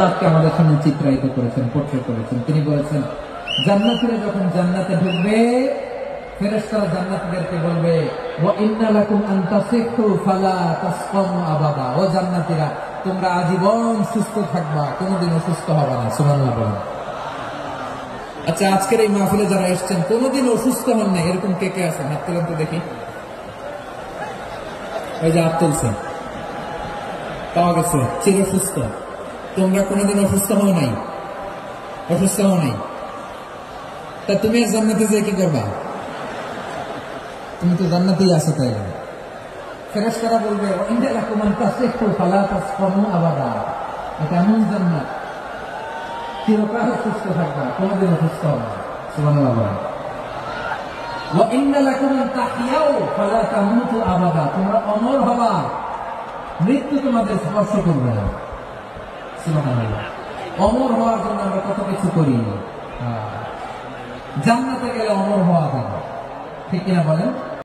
আজকে আমাদের সামনে চিত্রায়িত করেছেন, পোর্ট্রেট করেছেন। তিনি বলেছেন জান্নাতীরা যখন জান্নাতে ঢুকবে ফেরেশতারা জান্নাতীদেরকে বলবে ওয়া ইন্না লাকুম আন তাসিহু ফালা তাসকামু আবাদা। ও জান্নাতীরা, তোমরা আজীবন সুস্থ থাকবা, কোনোদিন অসুস্থ হবে না। সুবহানাল্লাহ বলেন। আচ্ছা, আজকের এই মাহফিলে যারা এসেছেন কোনোদিন অসুস্থ হন না এরকম কে কে আছেন? হাত তুলেন তো দেখি। ওই যে হাত তুলছেন, পাওয়া গেছে চির সুস্থ। তোমরা কোনোদিন অসুস্থ হও নাই, অসুস্থ হও নাই। তা তুমি জান্নাতে যে কি করবা? তুমি তো জান্নাতেই আছো। তাই ফেরেশতারা বলবে ইন্না লাকুম আন তাসিহু ফালা তাসকামু আবাদা। এটা এমন জান্নাত চিরকাল সুস্থ থাকবা, কোনোদিন অসুস্থ হবে না। সুবহানাল্লাহ বলেন। ওয়া ইন্না লাকুম আন তাহইয়াউ ফালা তামুতু আবাদা। তোমরা অমর হবা, মৃত্যু তোমাদের স্পর্শ করবে না। সুবহানাল্লাহ। অমর হওয়ার জন্য আমরা কত কিছু করি। জান্নাতে গেলে অমর হওয়া যাবে, ঠিক কিনা বলেন?